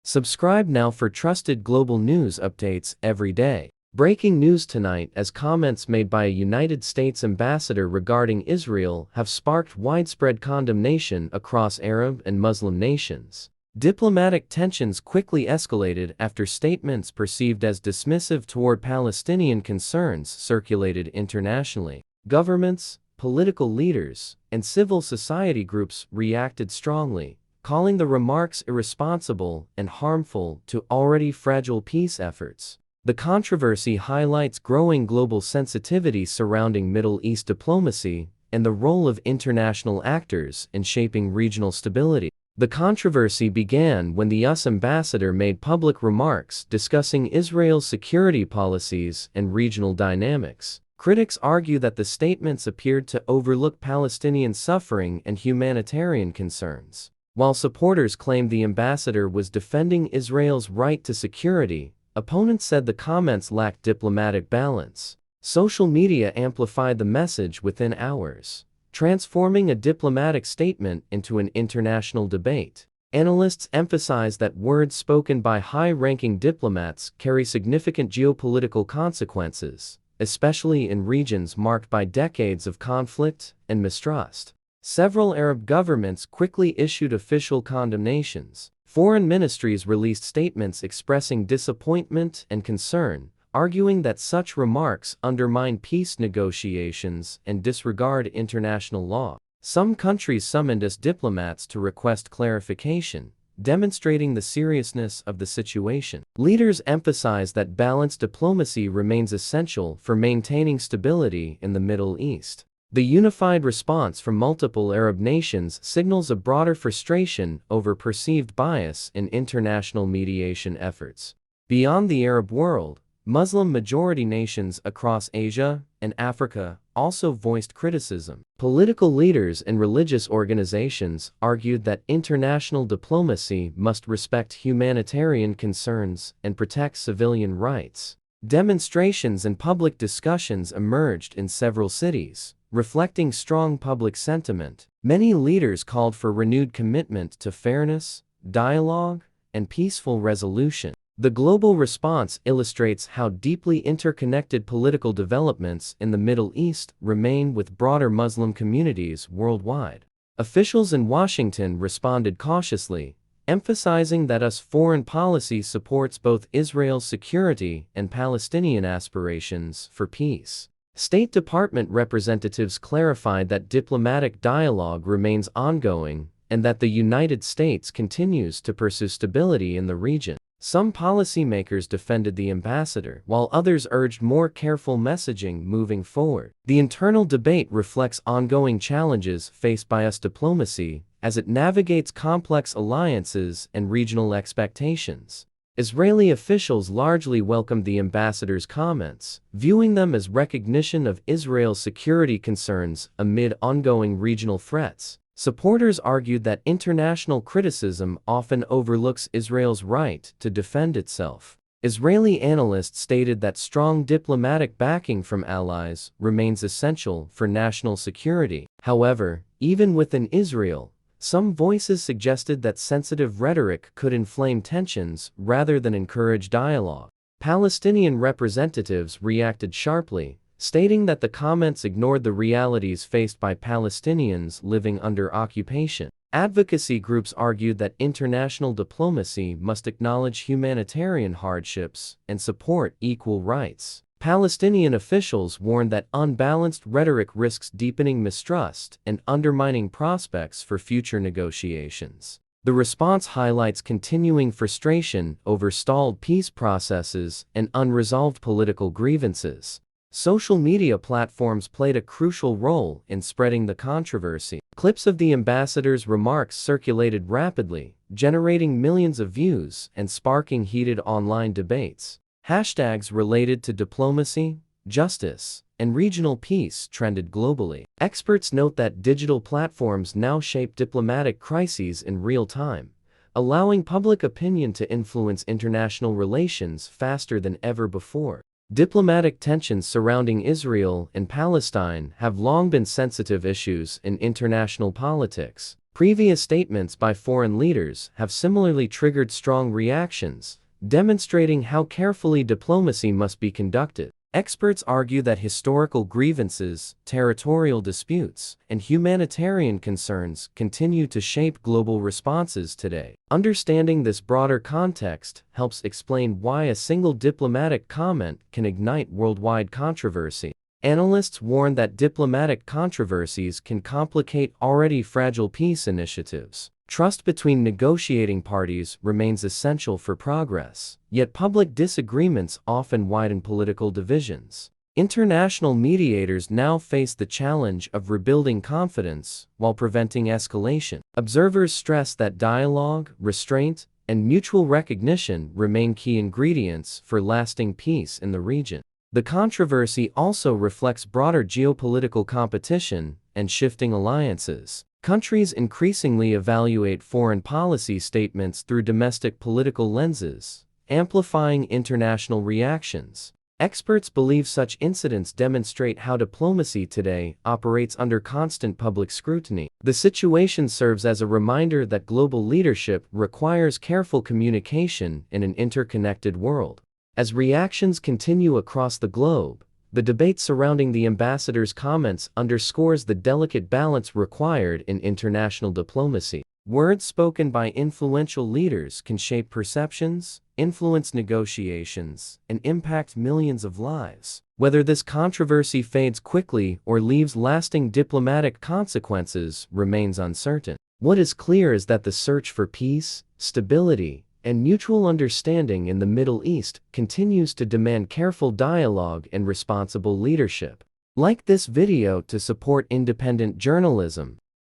Subscribe now for trusted global news updates every day. Breaking news tonight: as comments made by a United States ambassador regarding Israel have sparked widespread condemnation across Arab and Muslim nations. Diplomatic tensions quickly escalated after statements perceived as dismissive toward Palestinian concerns circulated internationally. Governments, political leaders, and civil society groups reacted strongly, calling the remarks irresponsible and harmful to already fragile peace efforts. The controversy highlights growing global sensitivity surrounding Middle East diplomacy and the role of international actors in shaping regional stability. The controversy began when the US ambassador made public remarks discussing Israel's security policies and regional dynamics. Critics argue that the statements appeared to overlook Palestinian suffering and humanitarian concerns, while supporters claimed the ambassador was defending Israel's right to security. Opponents said the comments lacked diplomatic balance. Social media amplified the message within hours, transforming a diplomatic statement into an international debate. Analysts emphasize that words spoken by high-ranking diplomats carry significant geopolitical consequences, especially in regions marked by decades of conflict and mistrust. Several Arab governments quickly issued official condemnations. Foreign ministries released statements expressing disappointment and concern, arguing that such remarks undermine peace negotiations and disregard international law. Some countries summoned US diplomats to request clarification, demonstrating the seriousness of the situation. Leaders emphasized that balanced diplomacy remains essential for maintaining stability in the Middle East. The unified response from multiple Arab nations signals a broader frustration over perceived bias in international mediation efforts. Beyond the Arab world, Muslim-majority nations across Asia and Africa also voiced criticism. Political leaders and religious organizations argued that international diplomacy must respect humanitarian concerns and protect civilian rights. Demonstrations and public discussions emerged in several cities, reflecting strong public sentiment. Many leaders called for renewed commitment to fairness, dialogue, and peaceful resolution. The global response illustrates how deeply interconnected political developments in the Middle East remain with broader Muslim communities worldwide. Officials in Washington responded cautiously, emphasizing that US foreign policy supports both Israel's security and Palestinian aspirations for peace. State Department representatives clarified that diplomatic dialogue remains ongoing and that the United States continues to pursue stability in the region. Some policymakers defended the ambassador, while others urged more careful messaging moving forward. The internal debate reflects ongoing challenges faced by US diplomacy as it navigates complex alliances and regional expectations. Israeli officials largely welcomed the ambassador's comments, viewing them as recognition of Israel's security concerns amid ongoing regional threats. Supporters argued that international criticism often overlooks Israel's right to defend itself. Israeli analysts stated that strong diplomatic backing from allies remains essential for national security. However, even within Israel, some voices suggested that sensitive rhetoric could inflame tensions rather than encourage dialogue. Palestinian representatives reacted sharply, stating that the comments ignored the realities faced by Palestinians living under occupation. Advocacy groups argued that international diplomacy must acknowledge humanitarian hardships and support equal rights. Palestinian officials warned that unbalanced rhetoric risks deepening mistrust and undermining prospects for future negotiations. The response highlights continuing frustration over stalled peace processes and unresolved political grievances. Social media platforms played a crucial role in spreading the controversy. Clips of the ambassador's remarks circulated rapidly, generating millions of views and sparking heated online debates. Hashtags related to diplomacy, justice, and regional peace trended globally. Experts note that digital platforms now shape diplomatic crises in real time, allowing public opinion to influence international relations faster than ever before. Diplomatic tensions surrounding Israel and Palestine have long been sensitive issues in international politics. Previous statements by foreign leaders have similarly triggered strong reactions, demonstrating how carefully diplomacy must be conducted. Experts argue that historical grievances, territorial disputes, and humanitarian concerns continue to shape global responses today. Understanding this broader context helps explain why a single diplomatic comment can ignite worldwide controversy. Analysts warn that diplomatic controversies can complicate already fragile peace initiatives. Trust between negotiating parties remains essential for progress, yet public disagreements often widen political divisions. International mediators now face the challenge of rebuilding confidence while preventing escalation. Observers stress that dialogue, restraint, and mutual recognition remain key ingredients for lasting peace in the region. The controversy also reflects broader geopolitical competition and shifting alliances. Countries increasingly evaluate foreign policy statements through domestic political lenses, amplifying international reactions. Experts believe such incidents demonstrate how diplomacy today operates under constant public scrutiny. The situation serves as a reminder that global leadership requires careful communication in an interconnected world. As reactions continue across the globe, the debate surrounding the ambassador's comments underscores the delicate balance required in international diplomacy. Words spoken by influential leaders can shape perceptions, influence negotiations, and impact millions of lives. Whether this controversy fades quickly or leaves lasting diplomatic consequences remains uncertain. What is clear is that the search for peace, stability, and mutual understanding in the Middle East continues to demand careful dialogue and responsible leadership. Like this video to support independent journalism.